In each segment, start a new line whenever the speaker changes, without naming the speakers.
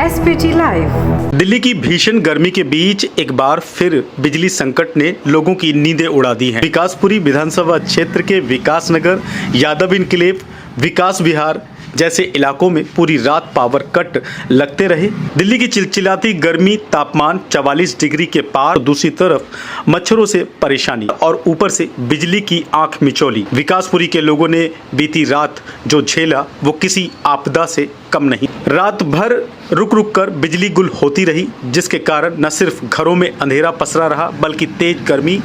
SPT live.
Delhi की भीषण गर्मी के बीच एक बार फिर बिजली संकट ने लोगों की नींदें उड़ा दी हैं। विकासपुरी विधानसभा क्षेत्र के विकास नगर, यादव इनक्लेव, विकास विहार जैसे इलाकों में पूरी रात पावर कट लगते रहे। दिल्ली की चिलचिलाती गर्मी, तापमान 44 डिग्री के पार, दूसरी तरफ मच्छरों से परेशानी और ऊपर से बिजली की आंख मिचौली। विकासपुरी के लोगों ने बीती रात जो झेला वो किसी आपदा से कम नहीं। रात भर रुक रुक कर बिजली गुल होती रही, जिसके कारण न सिर्फ घरों में अंधेरा पसरा रहा बल्कि तेज गर्मी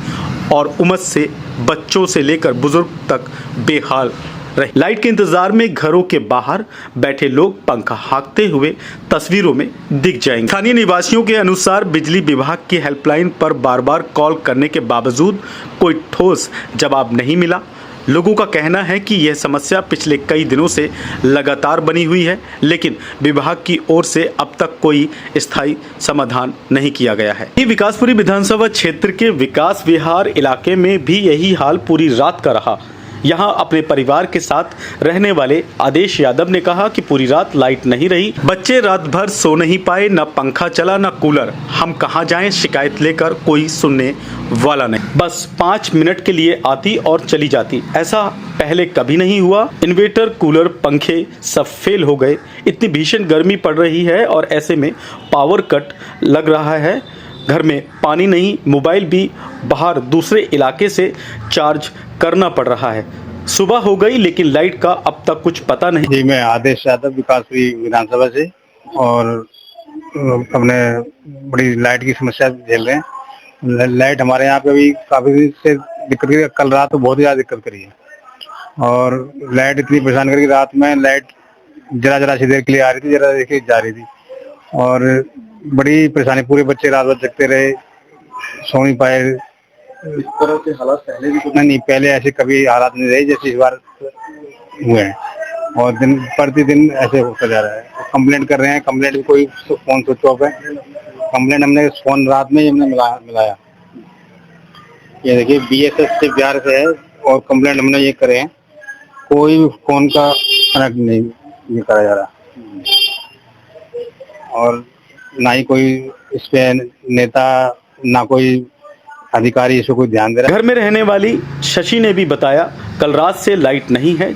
और उमस से बच्चों से लेकर बुजुर्ग तक बेहाल रहे। लाइट के इंतजार में घरों के बाहर बैठे लोग पंखा हाँकते हुए तस्वीरों में दिख जाएंगे। स्थानीय निवासियों के अनुसार बिजली विभाग की हेल्पलाइन पर बार बार कॉल करने के बावजूद कोई ठोस जवाब नहीं मिला। लोगों का कहना है कि यह समस्या पिछले कई दिनों से लगातार बनी हुई है, लेकिन विभाग की ओर से अब तक कोई स्थायी समाधान नहीं किया गया है। विकासपुरी विधानसभा क्षेत्र के विकास विहार इलाके में भी यही हाल पूरी रात का रहा। यहाँ अपने परिवार के साथ रहने वाले आदेश यादव ने कहा कि पूरी रात लाइट नहीं रही, बच्चे रात भर सो नहीं पाए, न पंखा चला न कूलर। हम कहाँ जाएं, शिकायत लेकर कोई सुनने वाला नहीं। बस 5 मिनट के लिए आती और चली जाती। ऐसा पहले कभी नहीं हुआ। इन्वर्टर, कूलर, पंखे सब फेल हो गए। इतनी भीषण गर्मी पड़ रही है और ऐसे में पावर कट लग रहा है। घर में पानी नहीं, मोबाइल भी बाहर दूसरे इलाके से चार्ज करना पड़ रहा है। सुबह हो गई लेकिन लाइट का अब तक कुछ पता नहीं।
जी, मैं आदेश यादव विकासपुरी विधानसभा से, और अपने बड़ी लाइट की समस्या झेल रहे हैं। लाइट हमारे यहाँ पे अभी काफी से दिक्कत करी, कल रात तो बहुत ही ज्यादा दिक्कत करी है और लाइट इतनी परेशान करी। रात में लाइट जरा सी देर के लिए आ रही थी, जरा देर के लिए जा रही थी और बड़ी परेशानी। पूरे बच्चे रात भर जगते रहे, सो नहीं पाए। इस तरह के हालात पहले भी नहीं, पहले ऐसे कभी हालात नहीं रहे जैसे इस बार हुए हैं और दिन प्रतिदिन ऐसे होता जा रहा है। कंप्लेंट कर रहे हैं, कंप्लेंट भी कोई फोन स्विच ऑफ है। कंप्लेंट हमने फोन रात में ही हमने मिलाया। ये देखिए BSS से बिहार से है और कंप्लेंट हमने ये करे हैं, कोई फोन का कनेक्ट नहीं करा जा रहा और ना ही कोई इस पे नेता, ना कोई अधिकारी इस पे कोई ध्यान दे रहा है।
घर में रहने वाली शशि ने भी बताया, कल रात से लाइट नहीं है,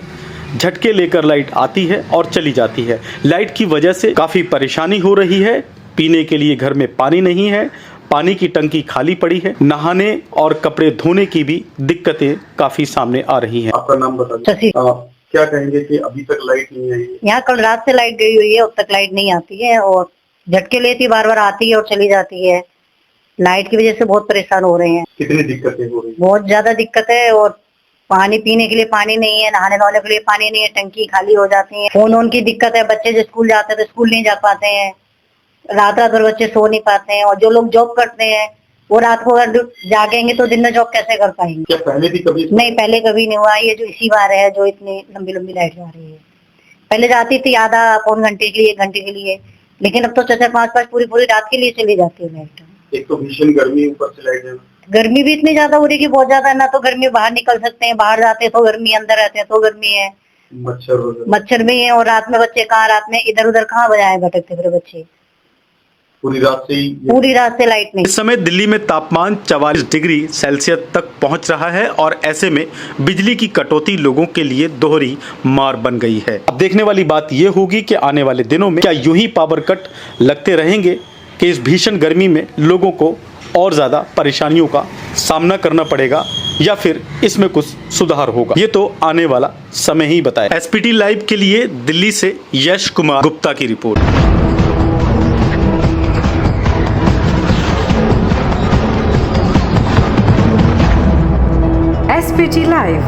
झटके लेकर लाइट आती है और चली जाती है। लाइट की वजह से काफी परेशानी हो रही है। पीने के लिए घर में पानी नहीं है, पानी की टंकी खाली पड़ी है। नहाने और कपड़े धोने की भी दिक्कतें काफी सामने आ रही हैं।
आपका नाम बताइए।
शशि।
क्या कहेंगे कि अभी तक लाइट नहीं आई?
यहाँ कल रात से लाइट गई हुई है, अब तक लाइट नहीं आती है और झटके लेती बार बार आती है और चली जाती है। लाइट की वजह से बहुत परेशान हो रहे हैं।
कितनी दिक्कतें हो रही?
बहुत ज्यादा दिक्कत है और पानी पीने के लिए पानी नहीं है, नहाने धोने के लिए पानी नहीं है, टंकी खाली हो जाती है। फोन की दिक्कत है, बच्चे जो स्कूल जाते हैं तो स्कूल नहीं जा पाते हैं। रात भर बच्चे सो नहीं पाते हैं और जो लोग जॉब करते हैं वो रात को अगर जागेंगे तो दिन में जॉब कैसे कर पाएंगे?
क्या पहले भी कभी?
नहीं, पहले कभी नहीं हुआ। ये जो इसी बार है जो इतनी लंबी लंबी लाइट जा रही है। पहले जाती थी आधा पौन घंटे के लिए, 1 घंटे के लिए, लेकिन अब तो 4-5 पूरी रात के लिए चली जाती है लाइट।
एक तो भीषण गर्मी, ऊपर से लाइट है।
गर्मी भी इतनी ज्यादा हो रही है कि बहुत ज्यादा। ना तो गर्मी बाहर निकल सकते हैं, बाहर जाते हैं तो गर्मी, अंदर रहते हैं तो गर्मी है। मच्छर भी है और रात में बच्चे कहाँ, रात में इधर उधर कहाँ बजाए भटकते फिर बच्चे।
पूरी रात से
लाइट नहीं।
इस समय दिल्ली में तापमान 44 डिग्री सेल्सियस तक पहुंच रहा है और ऐसे में बिजली की कटौती लोगों के लिए दोहरी मार बन गई है। अब देखने वाली बात यह होगी कि आने वाले दिनों में क्या यूं ही पावर कट लगते रहेंगे कि इस भीषण गर्मी में लोगों को और ज्यादा परेशानियों का सामना करना पड़ेगा या फिर इसमें कुछ सुधार होगा। ये तो आने वाला समय ही बताए। एसपीटी लाइव के लिए दिल्ली से यश कुमार गुप्ता की रिपोर्ट।
SPT live.